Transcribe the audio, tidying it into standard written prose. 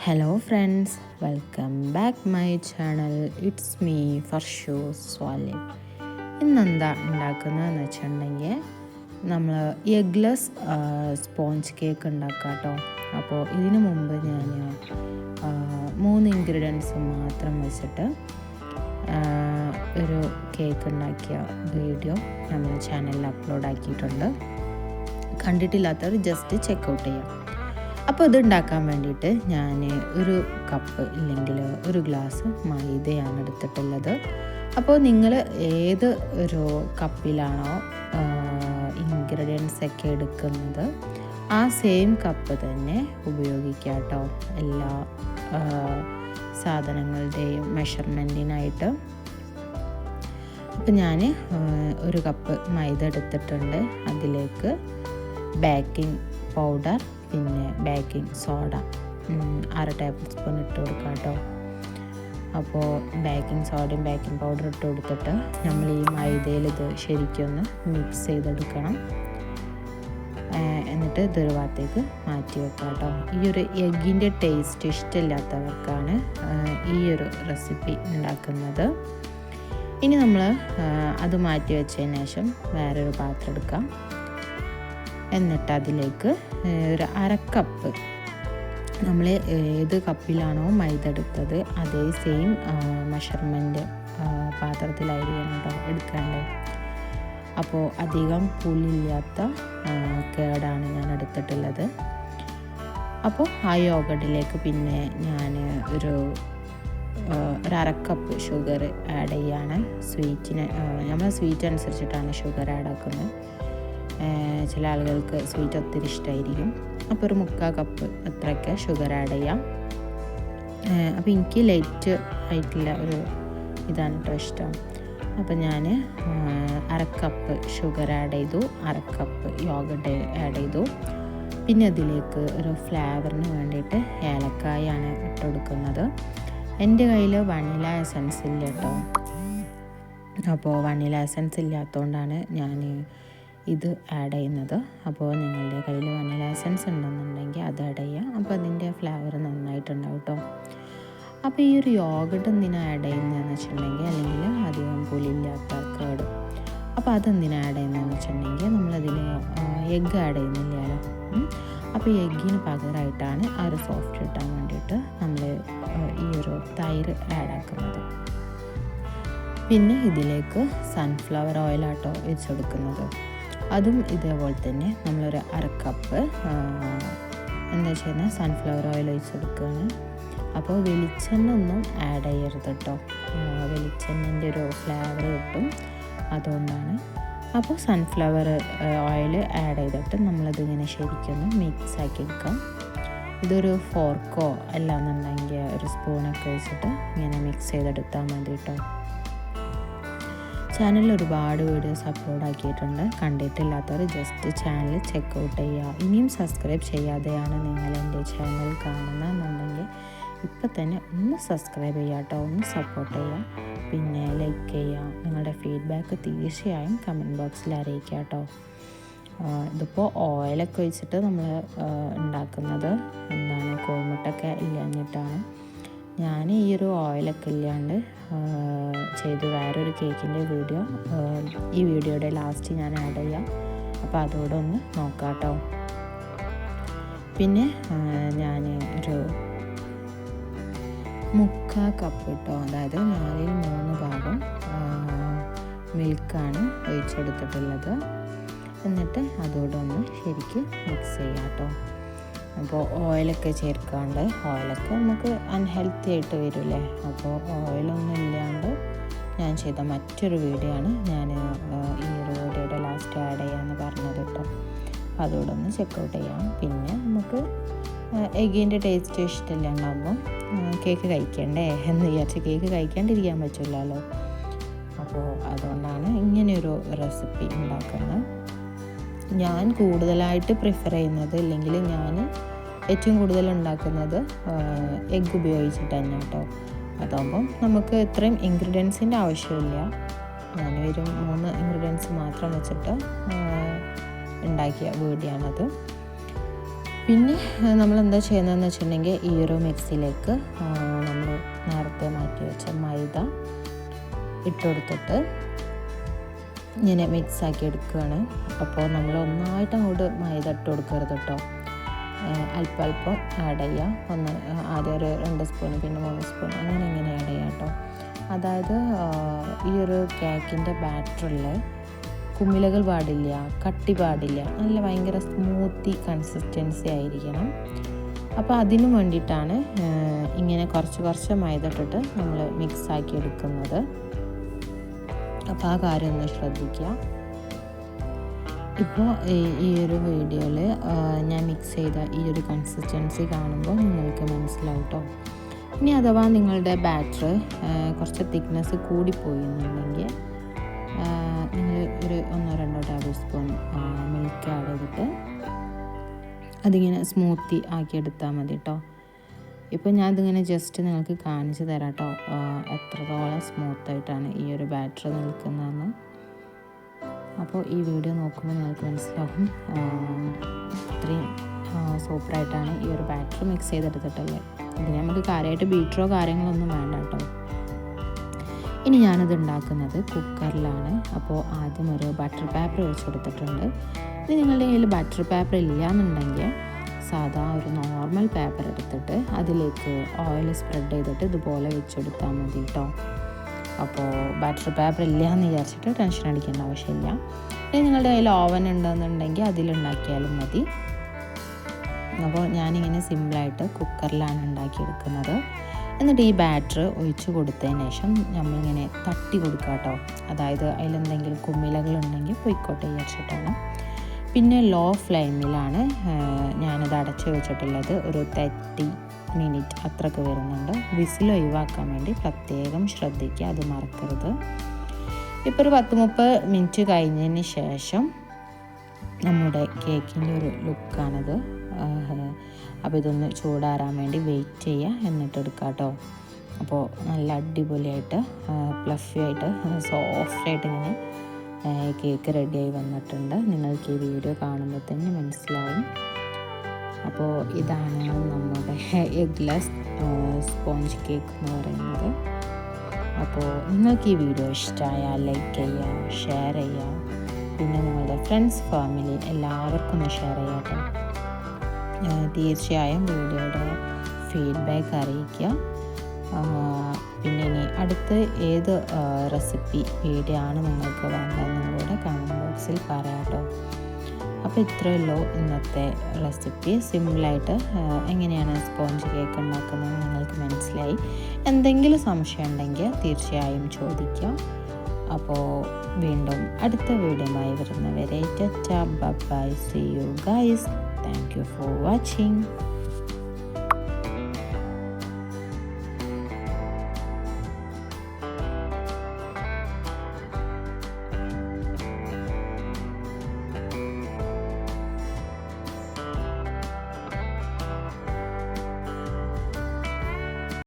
Hello friends, welcome back my channel. It's me Farshu Swalin. ഇന്നെന്താ ഉണ്ടാക്കുന്നതെന്ന് വെച്ചിട്ടുണ്ടെങ്കിൽ നമ്മൾ എഗ്ലെസ് സ്പോഞ്ച് കേക്ക് ഉണ്ടാക്കാം കേട്ടോ. അപ്പോൾ ഇതിനു മുമ്പ് ഞാൻ 3 ഇൻഗ്രീഡിയൻസ് മാത്രം വെച്ചിട്ട് ഒരു കേക്ക് ഉണ്ടാക്കിയ വീഡിയോ നമ്മുടെ ചാനലിൽ അപ്ലോഡ് ആക്കിയിട്ടുണ്ട്. കണ്ടിട്ടില്ലാത്തവർ ജസ്റ്റ് ചെക്കൗട്ട് ചെയ്യാം. അപ്പോൾ ഇത് ഉണ്ടാക്കാൻ വേണ്ടിയിട്ട് ഞാൻ ഒരു കപ്പ് ഇല്ലെങ്കിൽ ഒരു ഗ്ലാസ് മൈദയാണ് എടുത്തിട്ടുള്ളത്. അപ്പോൾ നിങ്ങൾ ഏത് ഒരു കപ്പിലാണോ ഇൻഗ്രീഡിയൻസ് ഒക്കെ എടുക്കുന്നത് ആ സെയിം കപ്പ് തന്നെ ഉപയോഗിക്കുക കേട്ടോ, എല്ലാ സാധനങ്ങളുടെയും മെഷർമെൻറ്റിനായിട്ട്. അപ്പോൾ ഞാൻ ഒരു കപ്പ് മൈദ എടുത്തിട്ടുണ്ട്. അതിലേക്ക് ബേക്കിംഗ് പൗഡർ, പിന്നെ ബേക്കിംഗ് സോഡ 1/2 ടേബിൾ സ്പൂൺ ഇട്ട് കൊടുക്കാം കേട്ടോ. അപ്പോൾ ബേക്കിംഗ് സോഡയും ബേക്കിംഗ് പൗഡർ ഇട്ട് കൊടുത്തിട്ട് നമ്മൾ ഈ മൈദയിൽ ഇത് ശരിക്കൊന്ന് മിക്സ് ചെയ്തെടുക്കണം. എന്നിട്ട് ഇതൊരു ഭാഗത്തേക്ക് മാറ്റി വെക്കാം കേട്ടോ. ഈ ഒരു എഗ്ഗിൻ്റെ ടേസ്റ്റ് ഇഷ്ടമില്ലാത്തവർക്കാണ് ഈ ഒരു റെസിപ്പി ഉണ്ടാക്കുന്നത്. ഇനി നമ്മൾ അത് മാറ്റി വെച്ചതിന് ശേഷം വേറൊരു പാത്രം എടുക്കാം. എന്നിട്ട് അതിലേക്ക് ഒരു 1/2 കപ്പ്, നമ്മൾ ഏത് കപ്പിലാണോ മൈദ എടുത്തത് അതേ സെയിം മെഷർമെൻറ്റ് പാത്രത്തിലായിരിക്കണം കേട്ടോ എടുക്കേണ്ടത്. അപ്പോൾ അധികം പുളിയില്ലാത്ത കേടാണ് ഞാൻ എടുത്തിട്ടുള്ളത്. അപ്പോൾ ആ യോഗട്ടിലേക്ക് പിന്നെ ഞാൻ ഒരു 1/2 കപ്പ് ഷുഗർ ആഡ് ചെയ്യാണ്. സ്വീറ്റിന് നമ്മൾ സ്വീറ്റ് അനുസരിച്ചിട്ടാണ് ഷുഗർ ആഡ് ആക്കുന്നത്. ചില ആളുകൾക്ക് സ്വീറ്റ് ഒത്തിരി ഇഷ്ടമായിരിക്കും. അപ്പോൾ ഒരു 3/4 കപ്പ് അത്രയൊക്കെ ഷുഗർ ആഡ് ചെയ്യാം. അപ്പോൾ എനിക്ക് ലൈറ്റ് ആയിട്ടുള്ള ഒരു ഇതാണ് കേട്ടോ ഇഷ്ടം. അപ്പോൾ ഞാൻ 1/2 കപ്പ് ഷുഗർ ആഡ് ചെയ്തു, 1/2 കപ്പ് യോഗട്ട് ആഡ് ചെയ്തു. പിന്നെ അതിലേക്ക് ഒരു ഫ്ലേവറിന് വേണ്ടിയിട്ട് ഏലക്കായാണ് ഇട്ട് കൊടുക്കുന്നത്. എൻ്റെ കയ്യിൽ വനില എസൻസ് ഇല്ല കേട്ടോ. അപ്പോൾ വനില എസൻസ് ഇല്ലാത്തതുകൊണ്ടാണ് ഞാൻ ഇത് ആഡ് ചെയ്യുന്നത്. അപ്പോൾ നിങ്ങളുടെ കയ്യിൽ വനില എസൻസ് ഉണ്ടെന്നുണ്ടെങ്കിൽ അത് ആഡ് ചെയ്യാം. അപ്പോൾ അതിൻ്റെ ഫ്ലേവർ നന്നായിട്ടുണ്ടാവും കേട്ടോ. അപ്പോൾ ഈ ഒരു യോഗട്ട് എന്തിനാണ് ആഡ് ചെയ്യുന്നതെന്ന് വെച്ചിട്ടുണ്ടെങ്കിൽ, അല്ലെങ്കിൽ അധികം പുളിയില്ലാത്ത കേട്, അപ്പോൾ അതെന്തിനാണ് ആഡ് ചെയ്യുന്നതെന്ന് വെച്ചിട്ടുണ്ടെങ്കിൽ നമ്മളതിൽ എഗ്ഗ് ആഡ് ചെയ്യുന്നില്ലല്ലോ. അപ്പോൾ ഈ എഗ്ഗിന് പകരമായിട്ടാണ് ആ ഒരു സോഫ്റ്റ് കിട്ടാൻ വേണ്ടിയിട്ട് നമ്മൾ ഈ ഒരു തൈര് ആഡ് ആക്കുന്നത്. പിന്നെ ഇതിലേക്ക് സൺഫ്ലവർ ഓയിലാട്ടോ ഒഴിച്ചെടുക്കുന്നത്. അതും ഇതേപോലെ തന്നെ നമ്മളൊരു 1/2 കപ്പ് എന്താ വെച്ചാൽ സൺഫ്ലവർ ഓയിൽ ഒഴിച്ചെടുക്കുകയാണ്. അപ്പോൾ വെളിച്ചെണ്ണ ഒന്നും ആഡ് ചെയ്യരുത് കേട്ടോ, വെളിച്ചെണ്ണൻ്റെ ഒരു ഫ്ലേവർ കിട്ടും, അതുകൊണ്ടാണ്. അപ്പോൾ സൺഫ്ലവർ ഓയിൽ ആഡ് ചെയ്തിട്ട് നമ്മളതിങ്ങനെ ശരിക്കൊന്ന് മിക്സ് ആക്കി എടുക്കാം. ഇതൊരു ഫോർക്കോ അല്ലാന്നുണ്ടെങ്കിൽ ഒരു സ്പൂണൊക്കെ വെച്ചിട്ട് ഇങ്ങനെ മിക്സ് ചെയ്തെടുത്താൽ മതി കേട്ടോ. ചാനലിൽ ഒരുപാട് വീഡിയോസ് അപ്ലോഡ് ആക്കിയിട്ടുണ്ട്. കണ്ടിട്ടില്ലാത്തവർ ജസ്റ്റ് ചാനൽ ചെക്കൗട്ട് ചെയ്യുക. ഇനിയും സബ്സ്ക്രൈബ് ചെയ്യാതെയാണ് നിങ്ങൾ എൻ്റെ ചാനൽ കാണുന്നതെന്നുണ്ടെങ്കിൽ ഇപ്പം തന്നെ ഒന്ന് സബ്സ്ക്രൈബ് ചെയ്യുക കേട്ടോ, ഒന്ന് സപ്പോർട്ട് ചെയ്യുക, പിന്നെ ലൈക്ക് ചെയ്യുക. നിങ്ങളുടെ ഫീഡ്ബാക്ക് തീർച്ചയായും കമൻറ്റ് ബോക്സിൽ അറിയിക്കുക കേട്ടോ. ഇതിപ്പോൾ ഓയിലൊക്കെ ഒഴിച്ചിട്ട് നമ്മൾ ഉണ്ടാക്കുന്നത് എന്താണ്, കോഴിമുട്ടൊക്കെ ഇല്ലാഞ്ഞിട്ടാണ്. ഞാൻ ഈ ഒരു ഓയിലൊക്കെ ഇല്ലാണ്ട് ചെയ്ത് വേറൊരു കേക്കിൻ്റെ വീഡിയോ ഈ വീഡിയോയുടെ ലാസ്റ്റ് ഞാൻ ആഡ് ചെയ്യാം. അപ്പോൾ അതോടെ ഒന്ന് നോക്കാം കേട്ടോ. പിന്നെ ഞാൻ ഒരു 3/4 കപ്പ് കേട്ടോ, അതായത് 4/3 ഭാഗം മിൽക്കാണ് ഒഴിച്ചെടുത്തിട്ടുള്ളത്. എന്നിട്ട് അതോടെ ഒന്ന് ശരിക്കും മിക്സ് ചെയ്യാം കേട്ടോ. അപ്പോൾ ഓയിലൊക്കെ ചേർക്കാണ്ട്, ഓയിലൊക്കെ നമുക്ക് അൺഹെൽത്തി ആയിട്ട് വരില്ലേ. അപ്പോൾ ഓയിലൊന്നും ഇല്ലാണ്ട് ഞാൻ ചെയ്ത മറ്റൊരു വീഡിയോ ആണ് ഞാൻ ഈ ഒരു വീഡിയോയുടെ ലാസ്റ്റ് ആഡ് ചെയ്യാമെന്ന് പറഞ്ഞത് കേട്ടോ. അപ്പോൾ അതോടെ ഒന്ന് ചെക്കൗട്ട് ചെയ്യാം. പിന്നെ നമുക്ക് എഗ്ഗിൻ്റെ ടേസ്റ്റ് ഇഷ്ടമില്ലാണ്ടാകുമ്പം കേക്ക് കഴിക്കണ്ടേ എന്ന് വിചാരിച്ച് കേക്ക് കഴിക്കാണ്ടിരിക്കാൻ പറ്റില്ലല്ലോ. അപ്പോൾ അതുകൊണ്ടാണ് ഇങ്ങനെയൊരു റെസിപ്പി ഉണ്ടാക്കുന്നത്. ഞാൻ കൂടുതലായിട്ട് പ്രിഫർ ചെയ്യുന്നത്, ഇല്ലെങ്കിൽ ഞാൻ ഏറ്റവും കൂടുതൽ ഉണ്ടാക്കുന്നത് എഗ്ഗ് ഉപയോഗിച്ചിട്ട് തന്നെ കേട്ടോ. അതാകുമ്പം നമുക്ക് ഇത്രയും ഇൻഗ്രീഡിയൻസിൻ്റെ ആവശ്യമില്ല. ഞാൻ ഒരു 3 ഇൻഗ്രീഡിയൻസ് മാത്രം വെച്ചിട്ട് ഉണ്ടാക്കിയ വീഡിയോ ആണത്. പിന്നെ നമ്മളെന്താ ചെയ്യുന്നതെന്ന് വെച്ചിട്ടുണ്ടെങ്കിൽ ഈ ഒരു മിക്സിയിലേക്ക് നമ്മൾ നേരത്തെ മാറ്റി വെച്ച മൈദ ഇട്ട് കൊടുത്തിട്ട് ഇങ്ങനെ മിക്സാക്കി എടുക്കുകയാണ്. അപ്പോൾ നമ്മൾ ഒന്നായിട്ട് അങ്ങോട്ട് മൈദ ഇട്ട് കൊടുക്കരുത് കേട്ടോ. അല്പം ആഡ് ചെയ്യുക. ആദ്യം ഒരു 2 സ്പൂൺ പിന്നെ 3 സ്പൂൺ അങ്ങനെ ആഡ് ചെയ്യുക കേട്ടോ. അതായത് ഈ ഒരു കേക്കിൻ്റെ ബാറ്ററിൽ കുമിളകൾ പാടില്ല, കട്ടി പാടില്ല, നല്ല ഭയങ്കര സ്മൂത്തി കൺസിസ്റ്റൻസി ആയിരിക്കണം. അപ്പോൾ അതിനു വേണ്ടിയിട്ടാണ് ഇങ്ങനെ കുറച്ച് മൈദ ഇട്ടിട്ട് നമ്മൾ മിക്സാക്കി എടുക്കുന്നത്. അപ്പോൾ ആ കാര്യം ഒന്ന് ശ്രദ്ധിക്കുക. ഇപ്പോൾ ഈ ഒരു വീഡിയോയിൽ ഞാൻ മിക്സ് ചെയ്ത ഈ ഒരു കൺസിസ്റ്റൻസി കാണുമ്പോൾ നിങ്ങൾക്ക് മനസ്സിലാവും കേട്ടോ. ഇനി അഥവാ നിങ്ങളുടെ ബാറ്റർ കുറച്ച് തിക്നെസ് കൂടിപ്പോയി എന്നുണ്ടെങ്കിൽ നിങ്ങൾ ഒരു 1-2 ടേബിൾ സ്പൂൺ മിൽക്ക് ആഡ് ചെയ്തിട്ട് അതിങ്ങനെ സ്മൂത്തി ആക്കി എടുത്താൽ മതി കേട്ടോ. ഇപ്പോൾ ഞാൻ ഇതിങ്ങനെ ജസ്റ്റ് നിങ്ങൾക്ക് കാണിച്ചു തരാം കേട്ടോ, എത്രത്തോളം സ്മൂത്തായിട്ടാണ് ഈ ഒരു ബാറ്റർ നിൽക്കുന്നതെന്ന്. അപ്പോൾ ഈ വീഡിയോ നോക്കുമ്പോൾ നിങ്ങൾക്ക് മനസ്സിലാവും ഇത്രയും സൂപ്പറായിട്ടാണ് ഈ ഒരു ബാറ്റർ മിക്സ് ചെയ്തെടുത്തിട്ടല്ലേ. ഇതിന് നമുക്ക് കാര്യമായിട്ട് ബീറ്ററോ കാര്യങ്ങളൊന്നും വേണ്ട കേട്ടോ. ഇനി ഞാനിത് ഉണ്ടാക്കുന്നത് കുക്കറിലാണ്. അപ്പോൾ ആദ്യം ഒരു ബട്ടർ പേപ്പർ വെച്ച് കൊടുത്തിട്ടുണ്ട്. ഇനി നിങ്ങളുടെ കയ്യിൽ ബട്ടർ പേപ്പർ ഇല്ല എന്നുണ്ടെങ്കിൽ സാധാ ഒരു നോർമൽ പേപ്പർ എടുത്തിട്ട് അതിലേക്ക് ഓയിൽ സ്പ്രെഡ് ചെയ്തിട്ട് ഇതുപോലെ വെച്ചെടുത്താൽ മതി കേട്ടോ. അപ്പോൾ ബട്ടർ പേപ്പർ ഇല്ല എന്ന് വിചാരിച്ചിട്ട് ടെൻഷൻ അടിക്കേണ്ട ആവശ്യമില്ല. ഇനി നിങ്ങളുടെ കയ്യിൽ ഓവൻ ഉണ്ടെന്നുണ്ടെങ്കിൽ അതിലുണ്ടാക്കിയാലും മതി. അപ്പോൾ ഞാനിങ്ങനെ സിമ്പിളായിട്ട് കുക്കറിലാണ് ഉണ്ടാക്കിയെടുക്കുന്നത്. എന്നിട്ട് ഈ ബാറ്റർ ഒഴിച്ച് കൊടുത്തതിന് ശേഷം നമ്മളിങ്ങനെ തട്ടി കൊടുക്കുക കേട്ടോ. അതായത് അതിലെന്തെങ്കിലും കുമിളകളുണ്ടെങ്കിൽ പൊയ്ക്കോട്ടെ വിചാരിച്ചിട്ടാണ്. പിന്നെ ലോ ഫ്ലെയിമിലാണ് ഞാനത് അടച്ചു വെച്ചിട്ടുള്ളത്. ഒരു 30 മിനിറ്റ് അത്രയ്ക്ക് വരുന്നുണ്ട്. വിസിൽ ഒഴിവാക്കാൻ വേണ്ടി പ്രത്യേകം ശ്രദ്ധിക്കുക, അത് മറക്കരുത്. ഇപ്പോൾ ഒരു 10-30 മിനിറ്റ് കഴിഞ്ഞതിന് ശേഷം നമ്മുടെ കേക്കിൻ്റെ ഒരു ലുക്കാണിത്. അപ്പോൾ ഇതൊന്ന് ചൂടാറാൻ വേണ്ടി വെയിറ്റ് ചെയ്യുക, എന്നിട്ട് എടുക്കുക കേട്ടോ. അപ്പോൾ നല്ല അടിപൊളിയായിട്ട് പ്ലഫി ആയിട്ട് സോഫ്റ്റായിട്ട് ഇങ്ങനെ കേക്ക് റെഡിയായി വന്നിട്ടുണ്ട്. നിങ്ങൾക്ക് ഈ വീഡിയോ കാണുമ്പോൾ തന്നെ മനസ്സിലാവും. അപ്പോൾ ഇതാണ് നമ്മുടെ എഗ്ലെസ് സ്പോഞ്ച് കേക്ക് എന്ന് പറയുന്നത്. അപ്പോൾ നിങ്ങൾക്ക് ഈ വീഡിയോ ഇഷ്ടമായാൽ ലൈക്ക് ചെയ്യുക, ഷെയർ ചെയ്യുക, പിന്നെ നിങ്ങളുടെ ഫ്രണ്ട്സ് ഫാമിലി എല്ലാവർക്കും ഒന്ന് ഷെയർ ചെയ്യാം കേട്ടോ. തീർച്ചയായും വീഡിയോയുടെ ഫീഡ്ബാക്ക് അറിയിക്കുക. പിന്നെ ഇനി അടുത്ത് ഏത് റെസിപ്പി വീഡിയോ ആണ് നിങ്ങൾക്ക് വേണ്ടതെന്നും കൂടെ കമൻറ്റ് ബോക്സിൽ പറയാം കേട്ടോ. അപ്പോൾ ഇത്രയേ ഉള്ളൂ ഇന്നത്തെ റെസിപ്പി. സിമ്പിളായിട്ട് എങ്ങനെയാണ് സ്പോഞ്ച് കേക്ക് ഉണ്ടാക്കുന്നത് നിങ്ങൾക്ക് മനസ്സിലായി. എന്തെങ്കിലും സംശയം ഉണ്ടെങ്കിൽ തീർച്ചയായും ചോദിക്കുക. അപ്പോൾ വീണ്ടും അടുത്ത വീഡിയോയുമായി വരുന്നവരെ ടാറ്റാ bye bye, see you guys. Thank you for watching.